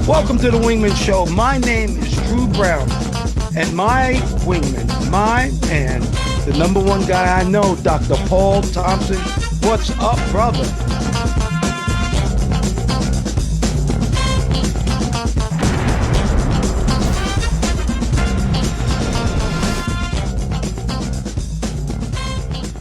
Welcome to the Wingman Show. My name is Drew Brown, and my wingman, my man, the number one guy I know, Dr. Paul Thompson. What's up, brother?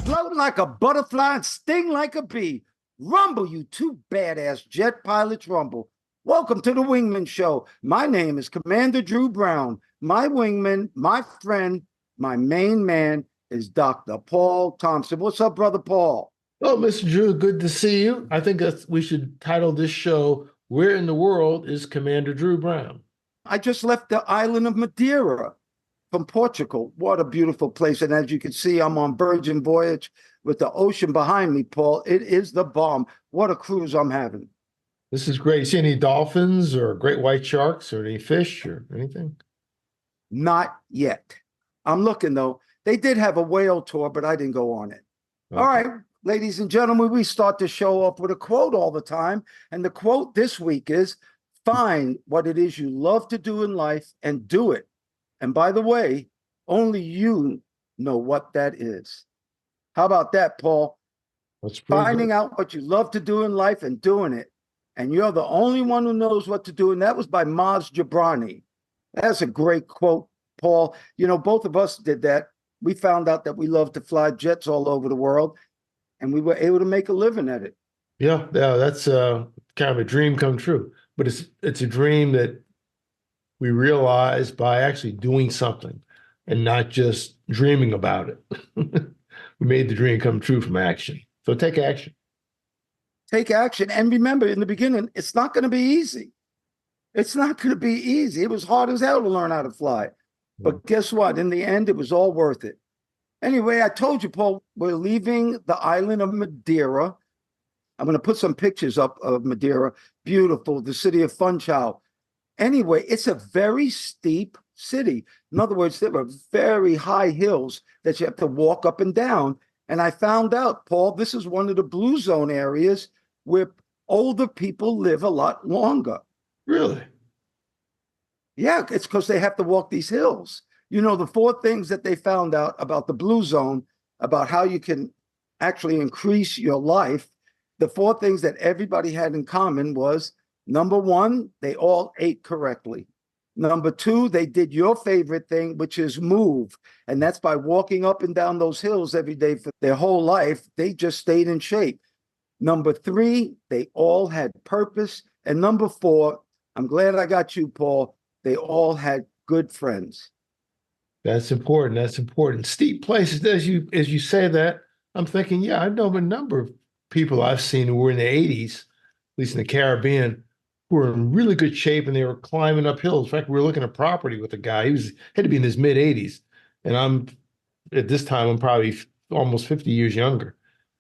Float like a butterfly and sting like a bee. Rumble, you two badass jet pilots, rumble. Welcome to the Wingman Show. My name is Commander Drew Brown. My wingman, my friend, my main man is Dr. Paul Thompson. What's up, brother Paul? Oh, Mr. Drew, good to see you. I think we should title this show, Where in the World is Commander Drew Brown? I just left the island of Madeira from Portugal. What a beautiful place. And as you can see, I'm on Virgin Voyage with the ocean behind me, Paul. It is the bomb. What a cruise I'm having. This is great. You see any dolphins or great white sharks or any fish or anything? Not yet. I'm looking, though. They did have a whale tour, but I didn't go on it. Okay. All right, ladies and gentlemen, we start the show off with a quote all the time. And the quote this week is, find what it is you love to do in life and do it. And by the way, only you know what that is. How about that, Paul? Finding out what you love to do in life and doing it. And you're the only one who knows what to do. And that was by Maz Jobrani. That's a great quote, Paul. You know, both of us did that. We found out that we love to fly jets all over the world, and we were able to make a living at it. Yeah, that's kind of a dream come true. But it's a dream that we realize by actually doing something and not just dreaming about it. We made the dream come true from action. So take action. Take action. And remember, in the beginning, it's not going to be easy. It's not going to be easy. It was hard as hell to learn how to fly. But guess what? In the end, it was all worth it. Anyway, I told you, Paul, we're leaving the island of Madeira. I'm going to put some pictures up of Madeira. Beautiful, the city of Funchal. Anyway, it's a very steep city. In other words, there are very high hills that you have to walk up and down. And I found out, Paul, this is one of the blue zone areas where older people live a lot longer. Really? Yeah, it's because they have to walk these hills. You know, the four things that they found out about the blue zone, about how you can actually increase your life, the four things that everybody had in common was, number one, they all ate correctly. Number two, they did your favorite thing, which is move. And that's by walking up and down those hills every day for their whole life. They just stayed in shape. Number three, they all had purpose. And number four, I'm glad I got you, Paul. They all had good friends. That's important. That's important. Steep places, as you say that, I'm thinking, yeah, I know a number of people I've seen who were in the 80s, at least in the Caribbean, who were in really good shape and they were climbing up hills. In fact, we were looking at property with a guy. Had to be in his mid 80s. And at this time, I'm probably almost 50 years younger.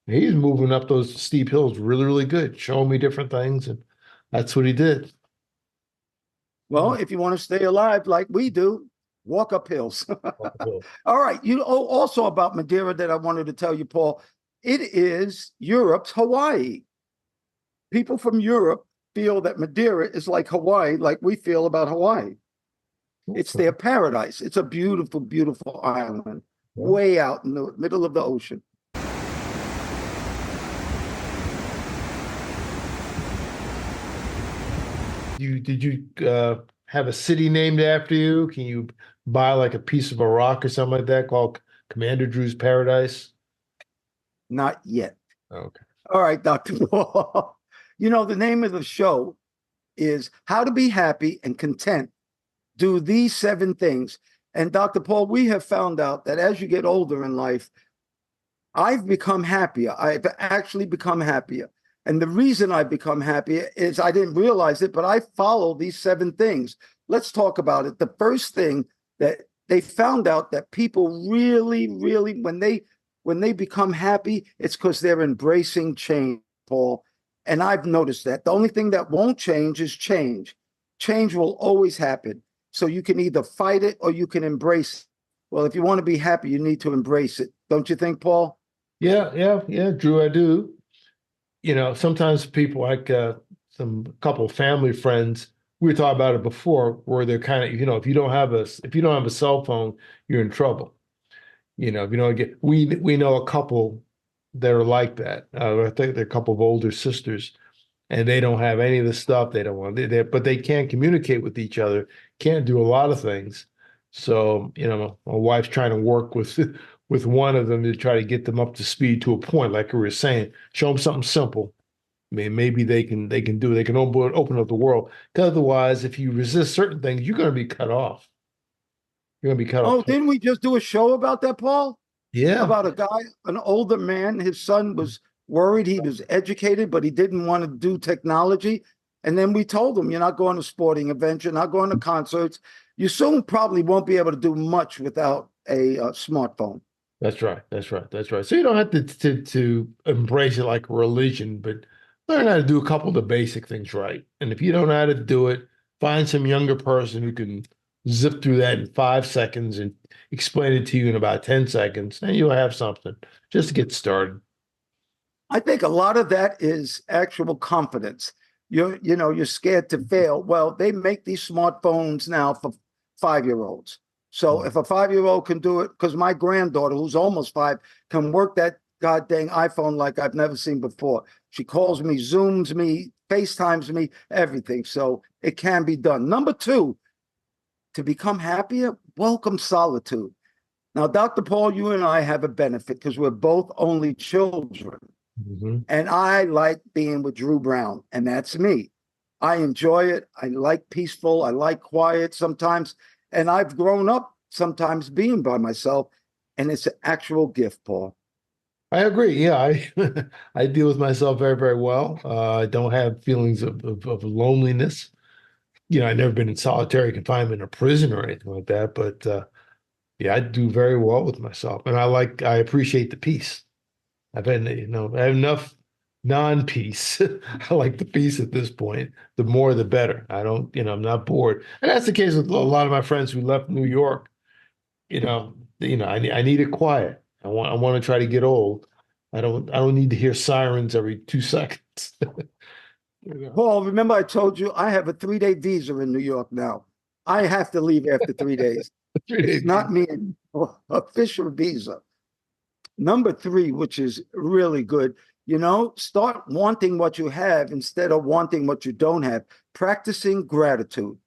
And he's moving up those steep hills really, really good, showing me different things. And that's what he did. Well, if you want to stay alive like we do, walk up hills. All right. You know, also about Madeira that I wanted to tell you, Paul, it is Europe's Hawaii. People from Europe feel that Madeira is like Hawaii, like we feel about Hawaii. It's their paradise. It's a beautiful, beautiful island, way out in the middle of the ocean. Did you have a city named after you? Can you buy like a piece of a rock or something like that called Commander Drew's Paradise? Not yet. Okay. All right, Dr. Paul. You know, the name of the show is How to Be Happy and Content. Do these 7 things. And Dr. Paul, we have found out that as you get older in life, I've become happier. I've actually become happier. And the reason I've become happier is I didn't realize it, but I follow these 7 things. Let's talk about it. The first thing that they found out that people really, really, when they become happy, it's because they're embracing change, Paul. And I've noticed that. The only thing that won't change is change. Change will always happen. So you can either fight it or you can embrace it. Well, if you want to be happy, you need to embrace it. Don't you think, Paul? Yeah, Drew, I do. You know, sometimes people like a couple of family friends we were talking about it before, where they're kind of, if you don't have a cell phone, you're in trouble. If you don't get, we know a couple that are like that. I think they're a couple of older sisters, and they don't have any of the stuff they don't want. But they can't communicate with each other, can't do a lot of things. So, my wife's trying to work with with one of them to try to get them up to speed to a point, like we were saying, show them something simple. I mean, maybe they can open up the world. Because otherwise, if you resist certain things, you're going to be cut off. You're going to be cut Oh, off. didn't we just do a show about that, Paul? Yeah, About a guy, an older man. His son was worried. He was educated, but he didn't want to do technology. And then we told him, you're not going to sporting events, you're not going to concerts. You soon probably won't be able to do much without a smartphone. that's right. That's right. That's right. So you don't have to embrace it like a religion, but learn how to do a couple of the basic things right. And if you don't know how to do it, find some younger person who can zip through that in 5 seconds and explain it to you in about 10 seconds, and you'll have something just to get started. I think a lot of that is actual confidence. You're scared to fail. Well, they make these smartphones now for 5-year-olds. So if a 5-year-old can do it, because my granddaughter, who's almost 5, can work that goddamn iPhone like I've never seen before. She calls me, Zooms me, FaceTimes me, everything. So it can be done. Number 2, to become happier, welcome solitude. Now, Dr. Paul, you and I have a benefit because we're both only children. Mm-hmm. And I like being with Drew Brown, and that's me. I enjoy it. I like peaceful. I like quiet sometimes. And I've grown up sometimes being by myself, and it's an actual gift, Paul. I agree. Yeah, I I deal with myself very, very well. I don't have feelings of loneliness. I've never been in solitary confinement or prison or anything like that, but yeah, I do very well with myself, and I appreciate the peace. I have enough non-peace. I like the peace at this point. The more, the better. I don't, I'm not bored, and that's the case with a lot of my friends who left New York. I need it quiet. I want to try to get old. I don't need to hear sirens every 2 seconds. Paul, remember I told you I have a 3-day visa in New York now. I have to leave after 3 days. It's not me anymore. Official visa. Number 3, which is really good, start wanting what you have instead of wanting what you don't have. Practicing gratitude.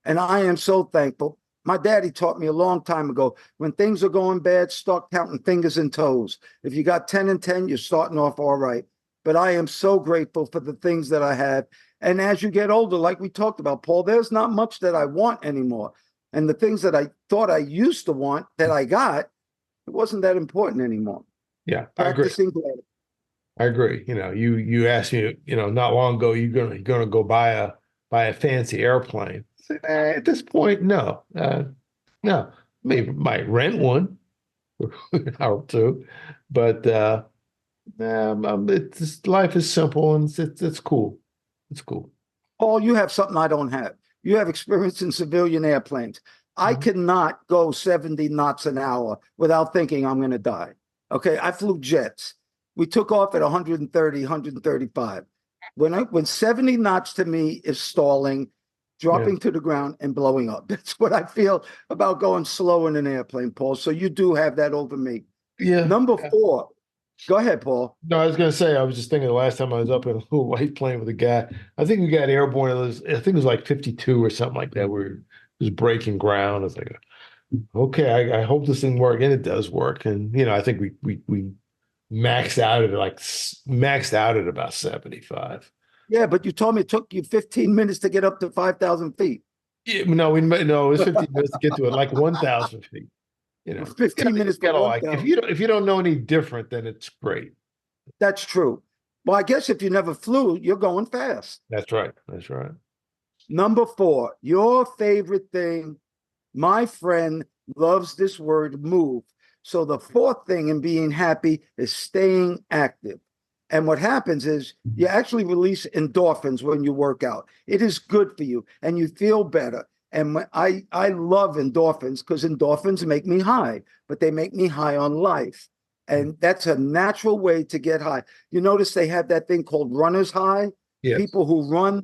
And I am so thankful. My daddy taught me a long time ago, when things are going bad, start counting fingers and toes. If you got 10 and 10, you're starting off all right. But I am so grateful for the things that I have. And as you get older, like we talked about, Paul, there's not much that I want anymore. And the things that I thought I used to want that I got, it wasn't that important anymore. Yeah, Practicing gratitude. I agree. You asked me, not long ago, you're gonna go buy a fancy airplane. I said, at this point, no, no. Maybe might rent one or two, but life is simple and it's cool. It's cool. Paul, you have something I don't have. You have experience in civilian airplanes. I cannot go 70 knots an hour without thinking I'm going to die. Okay, I flew jets. We took off at 130, 135. When 70 knots to me is stalling, dropping to the ground and blowing up. That's what I feel about going slow in an airplane, Paul. So you do have that over me. Yeah. Number 4. Go ahead, Paul. No, I was going to say, I was just thinking the last time I was up in a little white plane with a guy, I think we got airborne. I think it was like 52 or something like that. We were just breaking ground. I was like, okay, I hope this thing works, and it does work. And I think we maxed out at about 75. Yeah, but you told me it took you 15 minutes to get up to 5,000 feet. Yeah, no, it was 15 minutes to get to it, like 1,000 feet. 15 minutes. If you don't know any different, then it's great. That's true. Well, I guess if you never flew, you're going fast. That's right. That's right. Number 4, your favorite thing. My friend loves this word, move. So the 4th thing in being happy is staying active. And what happens is you actually release endorphins when you work out. It is good for you and you feel better. And I love endorphins because endorphins make me high, but they make me high on life. And that's a natural way to get high. You notice they have that thing called runner's high. Yes. People who run,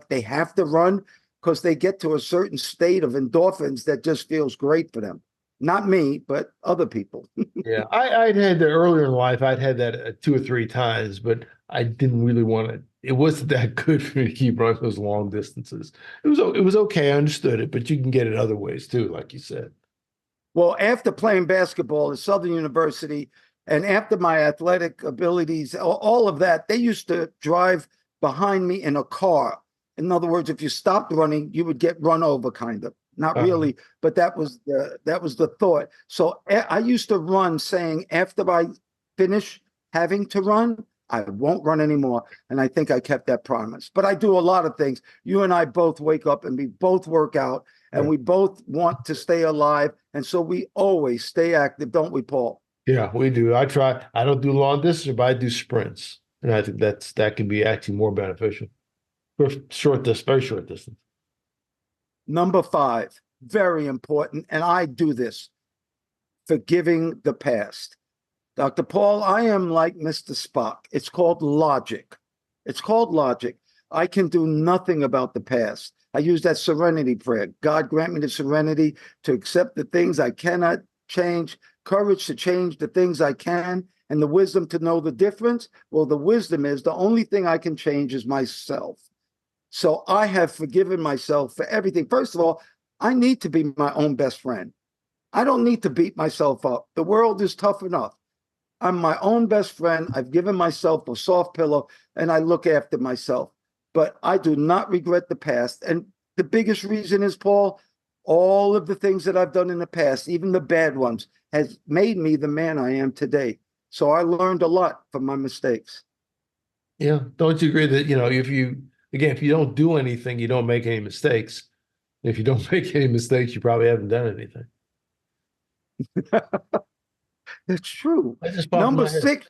they have to run because they get to a certain state of endorphins that just feels great for them. Not me, but other people. Yeah, I'd had that earlier in life. I'd had that 2 or 3 times, but I didn't really want to. It wasn't that good for me to keep running those long distances. It was okay. I understood it, but you can get it other ways too, like you said. Well, after playing basketball at Southern University and after my athletic abilities, all of that, they used to drive behind me in a car. In other words, if you stopped running, you would get run over, kind of. Not really, but that was the thought. So I used to run saying after I finish having to run, I won't run anymore. And I think I kept that promise. But I do a lot of things. You and I both wake up and we both work out and we both want to stay alive. And so we always stay active, don't we, Paul? Yeah, we do. I try. I don't do long distance, but I do sprints, and I think that can be actually more beneficial for very short distance. Number 5, very important. And I do this, forgiving the past. Dr. Paul, I am like Mr. Spock. It's called logic. It's called logic. I can do nothing about the past. I use that serenity prayer. God grant me the serenity to accept the things I cannot change, courage to change the things I can, and the wisdom to know the difference. Well, the wisdom is the only thing I can change is myself. So I have forgiven myself for everything. First of all, I need to be my own best friend. I don't need to beat myself up. The world is tough enough. I'm my own best friend. I've given myself a soft pillow and I look after myself. But I do not regret the past. And the biggest reason is, Paul, all of the things that I've done in the past, even the bad ones, has made me the man I am today. So I learned a lot from my mistakes. Yeah, don't you agree that, if you don't do anything, you don't make any mistakes. If you don't make any mistakes, you probably haven't done anything. It's true. That just popped in Number my head. 6,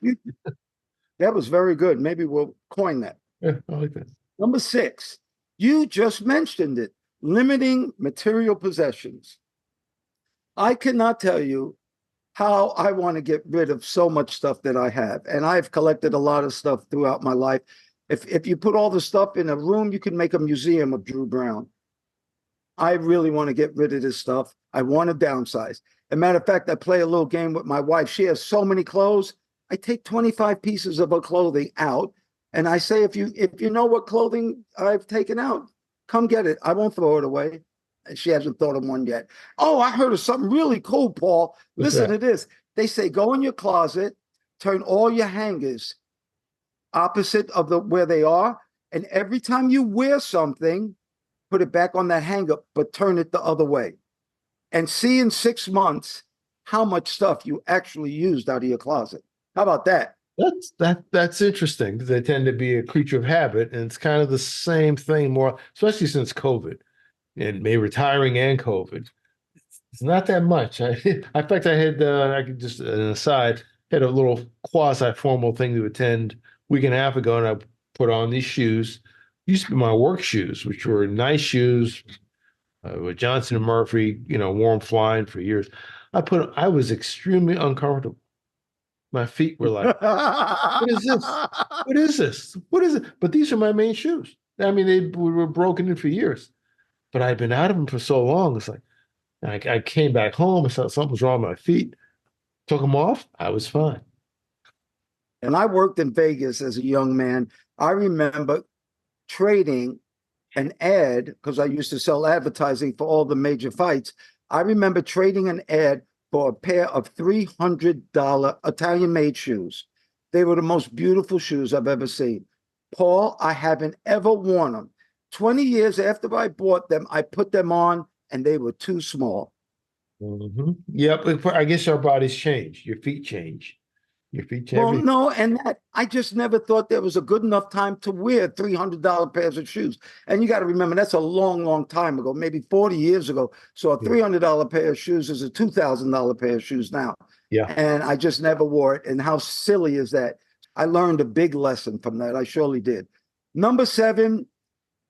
that was very good. Maybe we'll coin that. Yeah, I like that. Number 6, you just mentioned it, limiting material possessions. I cannot tell you how I want to get rid of so much stuff that I have. And I've collected a lot of stuff throughout my life. If you put all the stuff in a room, you can make a museum of Drew Brown. I really want to get rid of this stuff. I want to downsize. As a matter of fact, I play a little game with my wife. She has so many clothes. I take 25 pieces of her clothing out. And I say, if you know what clothing I've taken out, come get it. I won't throw it away. And she hasn't thought of one yet. Oh, I heard of something really cool, Paul. Listen to this. They say, go in your closet, turn all your hangers opposite of where they are. And every time you wear something, put it back on that hanger, but turn it the other way. And see in 6 months how much stuff you actually used out of your closet. How about that? That's interesting because they tend to be a creature of habit, and it's kind of the same thing more, especially since COVID and maybe retiring and COVID. It's not that much. In fact, I could just an aside, had a little quasi-formal thing to attend a week and a half ago, and I put on these shoes. Used to be my work shoes, which were nice shoes with Johnson and Murphy, warm flying for years. I was extremely uncomfortable. My feet were like, what is this? What is this? What is it? But these are my main shoes. I mean, they were broken in for years, but I'd been out of them for so long. It's like, I came back home and saw something was wrong with my feet. Took them off. I was fine. And I worked in Vegas as a young man. I remember trading an ad because I used to sell advertising for all the major fights. I remember trading an ad for a pair of $300 Italian-made shoes. They were the most beautiful shoes I've ever seen. Paul, I haven't ever worn them. 20 years after I bought them, I put them on and they were too small. Mm-hmm. Yep. I guess our bodies change. Your feet change. Your feet change. Well, no, and that I just never thought there was a good enough time to wear $300 pairs of shoes. And you got to remember, that's a long, long time ago, maybe 40 years ago. So a $300 pair of shoes is a $2,000 pair of shoes now. Yeah. And I just never wore it. And how silly is that? I learned a big lesson from that. I surely did. Number 7,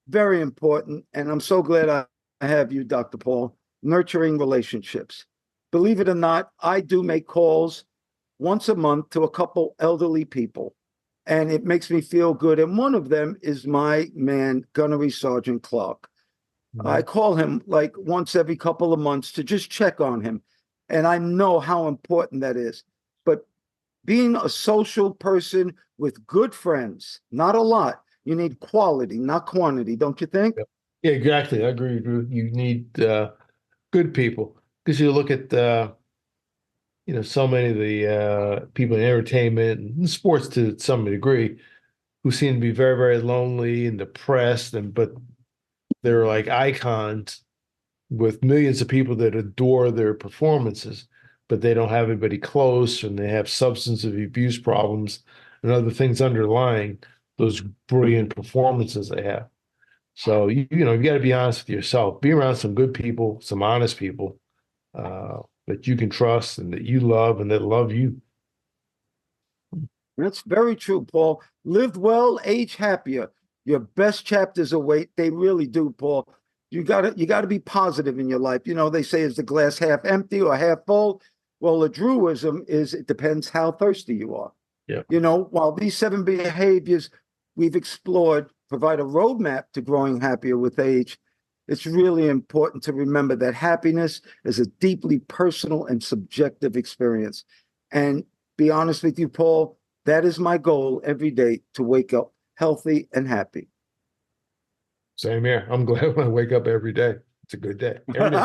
very important. And I'm so glad I have you, Dr. Paul, nurturing relationships. Believe it or not, I do make calls once a month to a couple elderly people, and it makes me feel good. And one of them is my man, Gunnery Sergeant Clark. I call him like once every couple of months to just check on him. And I know how important that is. But being a social person with good friends, not a lot. You need quality, not quantity, don't you think? Yeah, exactly. I agree with you. You need good people because you look at so many of the people in entertainment and sports to some degree who seem to be very, very lonely and depressed, but they're like icons with millions of people that adore their performances, but they don't have anybody close, and they have substance abuse problems and other things underlying those brilliant performances they have. So you got to be honest with yourself. Be around some good people, some honest people that you can trust and that you love and that love you. That's very true, Paul. Live well, age happier. Your best chapters await. They really do, Paul. You gotta be positive in your life. They say, is the glass half empty or half full? Well, the truism is it depends how thirsty you are. Yeah. While these 7 behaviors we've explored provide a roadmap to growing happier with age, it's really important to remember that happiness is a deeply personal and subjective experience. And be honest with you, Paul, that is my goal every day, to wake up healthy and happy. Same here. I'm glad when I wake up every day. It's a good day. Every day.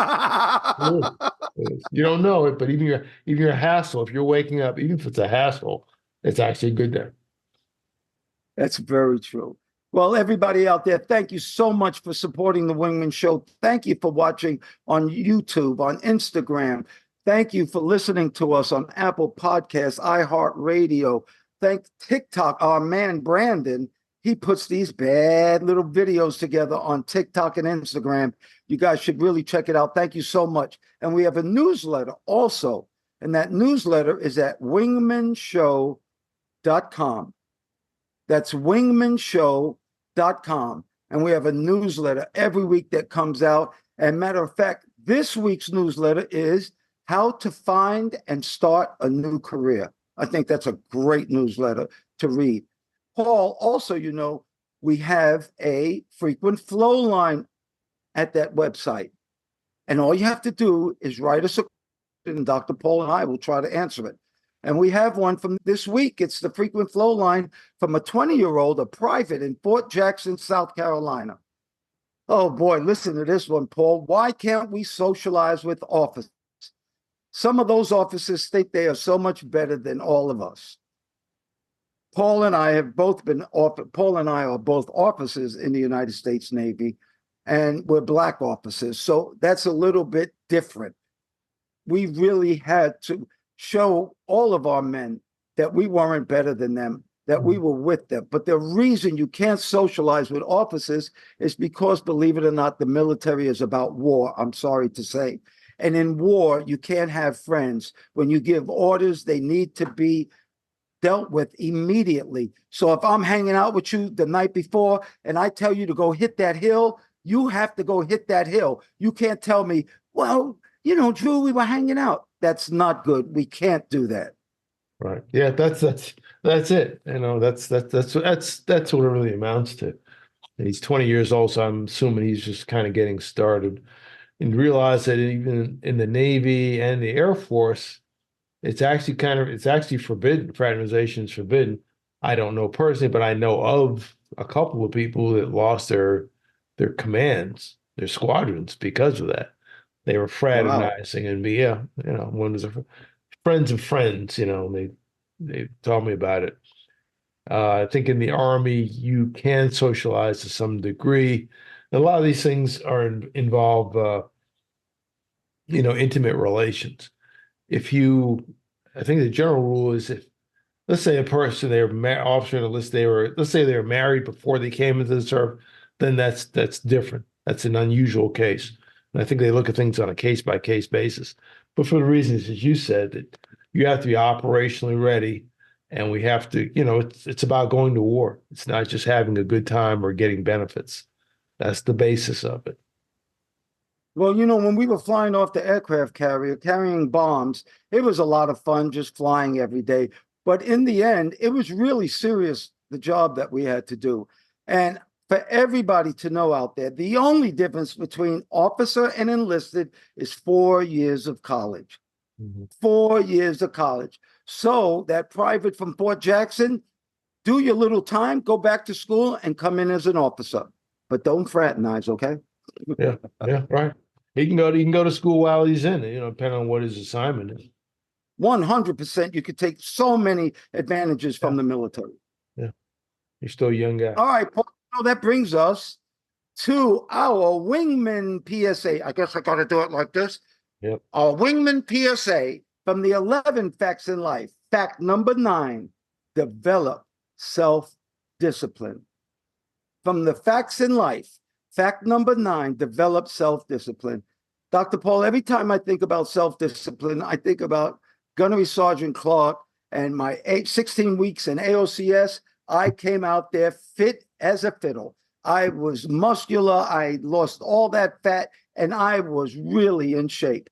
It is. You don't know it, but even your hassle, if you're waking up, even if it's a hassle, it's actually a good day. That's very true. Well, everybody out there, thank you so much for supporting the Wingman Show. Thank you for watching on YouTube, on Instagram. Thank you for listening to us on Apple Podcasts, iHeartRadio. Thank TikTok, our man Brandon. He puts these bad little videos together on TikTok and Instagram. You guys should really check it out. Thank you so much. And we have a newsletter also. And that newsletter is at wingmanshow.com. That's wingmanshow.com. And we have a newsletter every week that comes out. And matter of fact, this week's newsletter is how to find and start a new career. I think that's a great newsletter to read. Paul, also, we have a frequent flow line at that website. And all you have to do is write us a question, and Dr. Paul and I will try to answer it. And we have one from this week. It's the frequent flow line from a 20-year-old, a private in Fort Jackson, South Carolina. Oh, boy, listen to this one, Paul. Why can't we socialize with officers? Some of those officers think they are so much better than all of us. Paul and I are both officers in the United States Navy, and we're Black officers. So that's a little bit different. We really had to show all of our men that we weren't better than them, that we were with them. But the reason you can't socialize with officers is because, believe it or not, the military is about war, I'm sorry to say. And in war, you can't have friends. When you give orders, they need to be dealt with immediately. So if I'm hanging out with you the night before and I tell you to go hit that hill, you have to go hit that hill. You can't tell me, well, Drew, we were hanging out. That's not good. We can't do that. Right. Yeah, that's it. That's what it really amounts to. And he's 20 years old, so I'm assuming he's just kind of getting started. And realize that even in the Navy and the Air Force, it's actually forbidden. Fraternization is forbidden. I don't know personally, but I know of a couple of people that lost their commands, their squadrons because of that. They were fraternizing. Wow. And one was friends of friends, they told me about it. I think in the Army, you can socialize to some degree. A lot of these things involve intimate relations. I think the general rule is, if, let's say, a person, they were officer on the list, let's say they were married before they came into the service, then that's different. That's an unusual case. And I think they look at things on a case-by-case basis. But for the reasons that you said, that you have to be operationally ready, and we have to, it's about going to war. It's not just having a good time or getting benefits. That's the basis of it. Well, when we were flying off the aircraft carrier, carrying bombs, it was a lot of fun just flying every day. But in the end, it was really serious, the job that we had to do. And For everybody to know out there, the only difference between officer and enlisted is 4 years of college. 4 years of college. So that private from Fort Jackson, do your little time, go back to school, and come in as an officer. But don't fraternize, okay? Yeah, yeah, right. He can go to school while he's in it, depending on what his assignment is. 100%. You could take so many advantages from the military. Yeah, he's still a young guy. All right, Paul, that brings us to our Wingman PSA. I guess I got to do it like this. Yep. Our Wingman PSA from the 11 facts in life. Fact number 9, develop self-discipline. From the facts in life, fact number 9, develop self-discipline. Dr. Paul, every time I think about self-discipline, I think about Gunnery Sergeant Clark and my 16 weeks in AOCS. I came out there fit as a fiddle. I was muscular. I lost all that fat, and I was really in shape.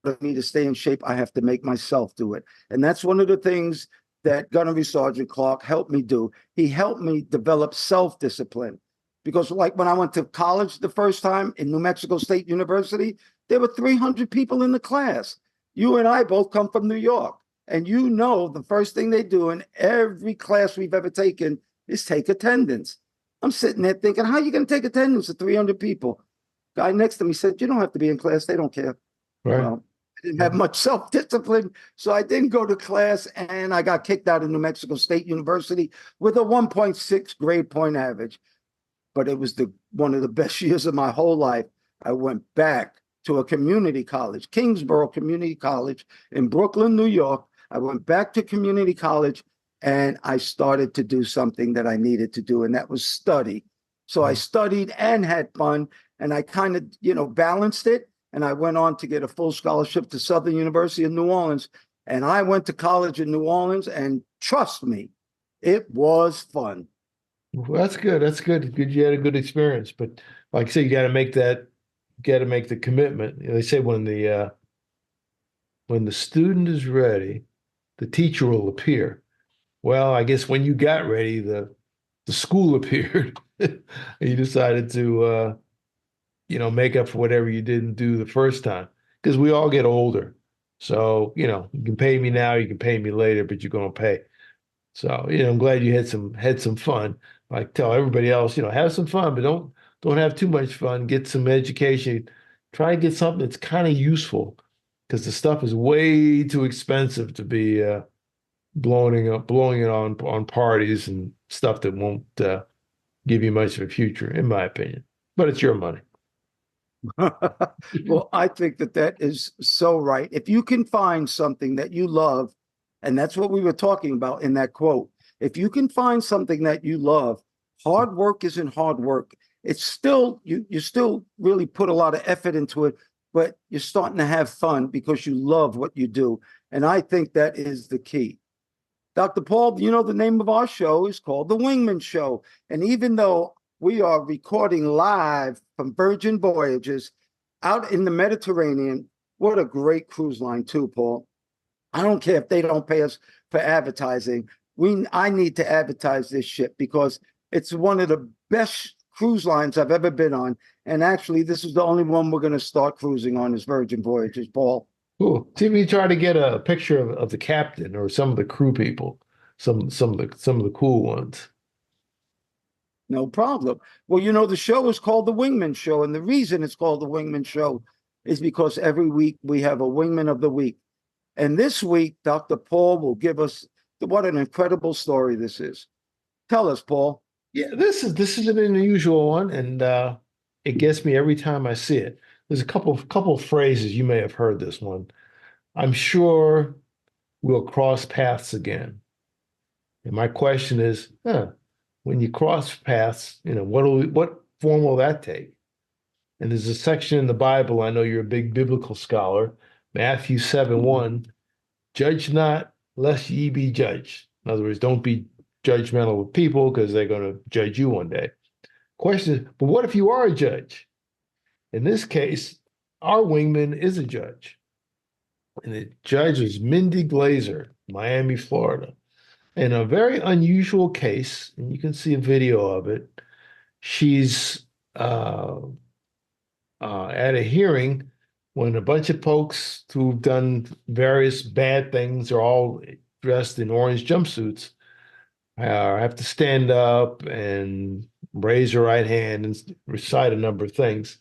For me to stay in shape, I have to make myself do it. And that's one of the things that Gunnery Sergeant Clark helped me do. He helped me develop self-discipline. Because like when I went to college the first time in New Mexico State University, there were 300 people in the class. You and I both come from New York. And the first thing they do in every class we've ever taken is take attendance. I'm sitting there thinking, how are you going to take attendance of 300 people? Guy next to me said, you don't have to be in class. They don't care. Right. Well, I didn't have much self-discipline, so I didn't go to class, and I got kicked out of New Mexico State University with a 1.6 grade point average. But it was one of the best years of my whole life. I went back to a community college, Kingsborough Community College in Brooklyn, New York. I went back to community college, and I started to do something that I needed to do, and that was study. So I studied and had fun, and I kind of, balanced it. And I went on to get a full scholarship to Southern University in New Orleans. And I went to college in New Orleans, and trust me, it was fun. Well, that's good. That's good. Good. You had a good experience. But like I say, you got to make the commitment. They say when the student is ready, the teacher will appear. Well, I guess when you got ready, the school appeared. And you decided to make up for whatever you didn't do the first time, because we all get older. So, you can pay me now, you can pay me later, but you're going to pay. So, I'm glad you had some fun. Like tell everybody else, have some fun, but don't have too much fun. Get some education. Try to get something that's kind of useful, because the stuff is way too expensive to be blowing it on parties and stuff that won't give you much of a future, in my opinion. But it's your money. Well, I think that is so right. If you can find something that you love, and that's what we were talking about in that quote, if you can find something that you love, hard work isn't hard work. It's still, you still really put a lot of effort into it, but you're starting to have fun because you love what you do. And I think that is the key. Dr. Paul, the name of our show is called The Wingman Show. And even though we are recording live from Virgin Voyages out in the Mediterranean, what a great cruise line too, Paul. I don't care if they don't pay us for advertising. I need to advertise this ship because it's one of the best cruise lines I've ever been on. And actually, this is the only one we're going to start cruising on is Virgin Voyages, Paul. Cool. See if you try to get a picture of the captain or some of the crew people, some of the cool ones. No problem. Well, the show is called The Wingman Show, and the reason it's called The Wingman Show is because every week we have a Wingman of the Week. And this week, Dr. Paul will give us what an incredible story this is. Tell us, Paul. Yeah, this is an unusual one, and it gets me every time I see it. There's a couple of phrases. You may have heard this one. I'm sure we'll cross paths again. And my question is, when you cross paths, what form will that take? And there's a section in the Bible, I know you're a big biblical scholar, Matthew 7:1, judge not, lest ye be judged. In other words, don't be judgmental with people because they're going to judge you one day. Question is, but what if you are a judge? In this case, our wingman is a judge. And the judge is Mindy Glazer, Miami, Florida. In a very unusual case, and you can see a video of it, she's at a hearing when a bunch of folks who've done various bad things are all dressed in orange jumpsuits have to stand up and raise your right hand and recite a number of things.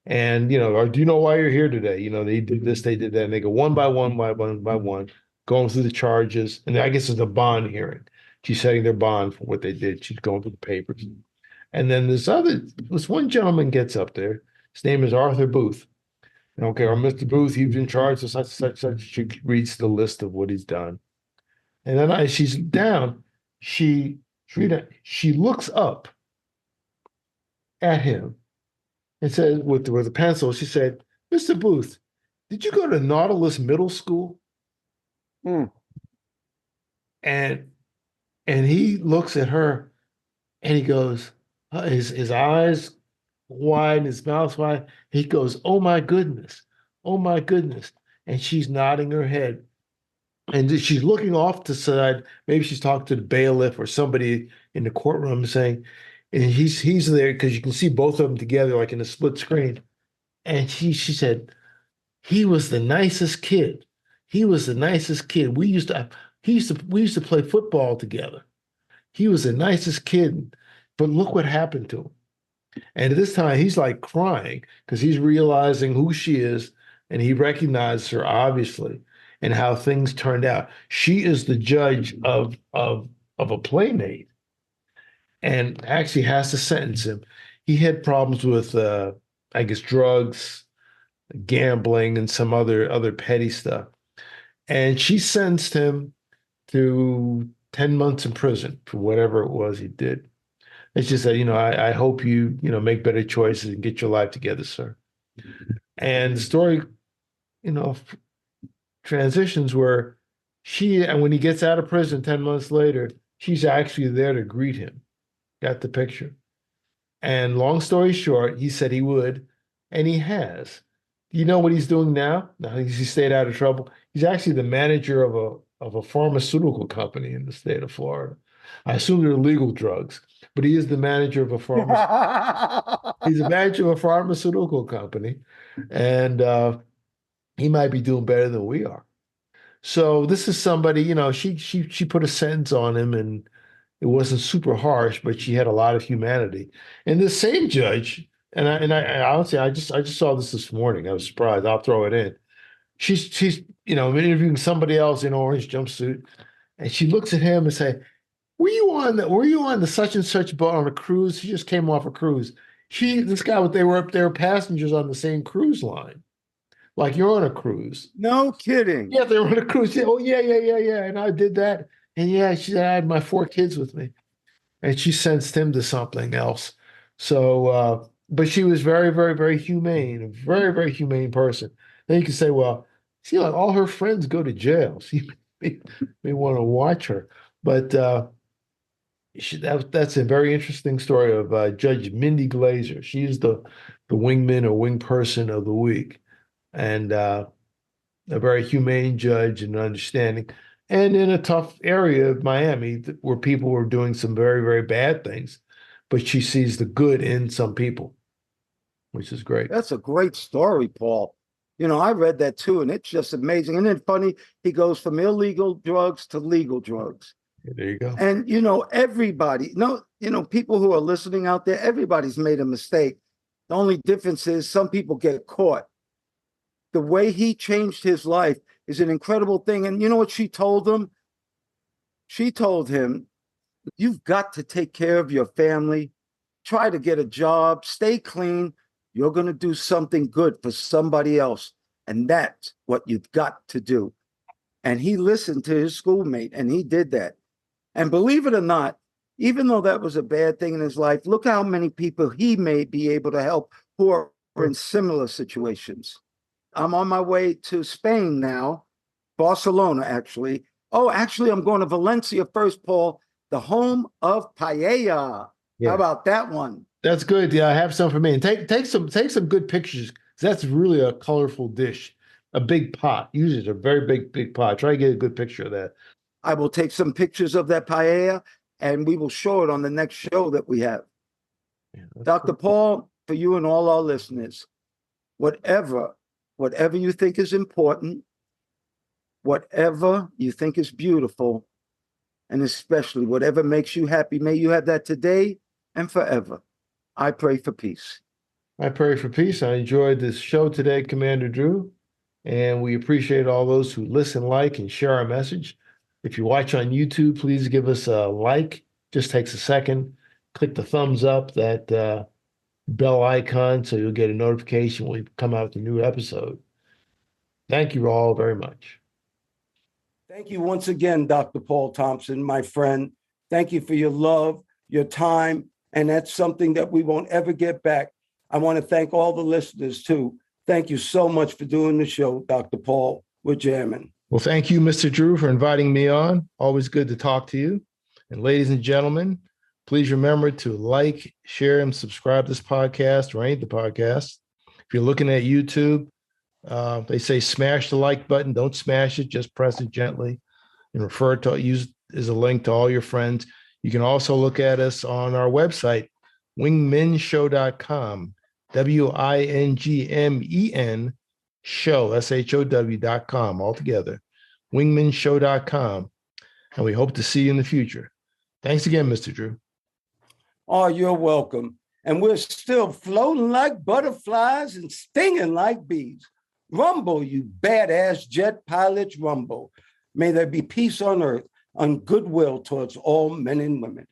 And, or do you know why you're here today? They did this, they did that, and they go one by one, by one, going through the charges. And I guess it's a bond hearing. She's setting their bond for what they did. She's going through the papers. And then this one gentleman gets up there. His name is Arthur Booth. Okay, or Mr. Booth, you've been charged with such. She reads the list of what he's done. And then as she's down, she looks up at him and says, with a pencil, she said, "Mr. Booth, did you go to Nautilus Middle School?" Hmm. And he looks at her and he goes, his eyes wide, his mouth wide. He goes, "Oh my goodness, oh my goodness." And she's nodding her head. And she's looking off to the side. Maybe she's talking to the bailiff or somebody in the courtroom saying, and he's there because you can see both of them together like in a split screen. And she said, "He was the nicest kid. He was the nicest kid. We used to play football together. He was the nicest kid. But look what happened to him." And at this time, he's like crying because he's realizing who she is and he recognizes her obviously and how things turned out. She is the judge of a playmate and actually has to sentence him. He had problems with, I guess, drugs, gambling, and some other petty stuff. And she sentenced him to 10 months in prison for whatever it was he did. It's just that, I hope you, make better choices and get your life together, sir. And the story, transitions where and when he gets out of prison 10 months later, she's actually there to greet him. Got the picture. And long story short, he said he would, and he has. You know what he's doing now? Now he stayed out of trouble. He's actually the manager of a pharmaceutical company in the state of Florida. I assume they're legal drugs, but he is the manager of he's a manager of a pharmaceutical company, and he might be doing better than we are. So this is somebody, she put a sentence on him, and it wasn't super harsh, but she had a lot of humanity. And the same judge, I honestly, I just saw this morning. I was surprised. I'll throw it in. She's interviewing somebody else in orange jumpsuit, and she looks at him and say, were you on the such and such boat on a cruise? He just came off a cruise. This guy, they were passengers on the same cruise line. Like you're on a cruise. No kidding. Yeah, they were on a cruise. Oh, yeah. And I did that. And yeah, she said, I had my 4 kids with me. And she sentenced him to something else. So, but she was very, very, very humane, a very, very humane person. Then you can say, well, see, like all her friends go to jail. So you may want to watch her. But that's a very interesting story of Judge Mindy Glazer. She's the wingman or wing person of the week. And a very humane judge and understanding. And in a tough area of Miami where people were doing some very, very bad things, but she sees the good in some people, which is great. That's a great story, Paul. I read that too, and it's just amazing. Isn't it funny? He goes from illegal drugs to legal drugs. Yeah, there you go. And, everybody, people who are listening out there, everybody's made a mistake. The only difference is some people get caught. The way he changed his life is an incredible thing. And you know what she told him? She told him, you've got to take care of your family, try to get a job, stay clean. You're going to do something good for somebody else. And that's what you've got to do. And he listened to his schoolmate, and he did that. And believe it or not, even though that was a bad thing in his life, look how many people he may be able to help who are in similar situations. I'm on my way to Spain now, Barcelona, actually. Oh, actually, I'm going to Valencia first, Paul, the home of paella. Yeah. How about that one? That's good. Yeah, I have some for me. And take some good pictures. That's really a colorful dish. A big pot. Usually it's a very big pot. Try to get a good picture of that. I will take some pictures of that paella, and we will show it on the next show that we have. Yeah, Dr. Paul, for you and all our listeners, whatever you think is important, whatever you think is beautiful, and especially whatever makes you happy, may you have that today and forever. I pray for peace. I pray for peace. I enjoyed this show today, Commander Drew, and we appreciate all those who listen, like, and share our message. If you watch on YouTube, please give us a like. Just takes a second. Click the thumbs up, that bell icon, so you'll get a notification when we come out with a new episode. Thank you all very much. Thank you once again, Dr. Paul Thompson, my friend. Thank you for your love, your time, and that's something that we won't ever get back. I want to thank all the listeners, too. Thank you so much for doing the show, Dr. Paul. We're jamming. Well, thank you, Mr. Drew, for inviting me on. Always good to talk to you. And ladies and gentlemen, please remember to like, share, and subscribe to this podcast or any of the podcasts. If you're looking at YouTube, they say smash the like button. Don't smash it. Just press it gently and refer to use as a link to all your friends. You can also look at us on our website, wingmenshow.com, WINGMEN show, SHOW.com, altogether, wingmenshow.com. And we hope to see you in the future. Thanks again, Mr. Drew. Oh, you're welcome. And we're still floating like butterflies and stinging like bees. Rumble, you badass jet pilots, rumble. May there be peace on earth and goodwill towards all men and women.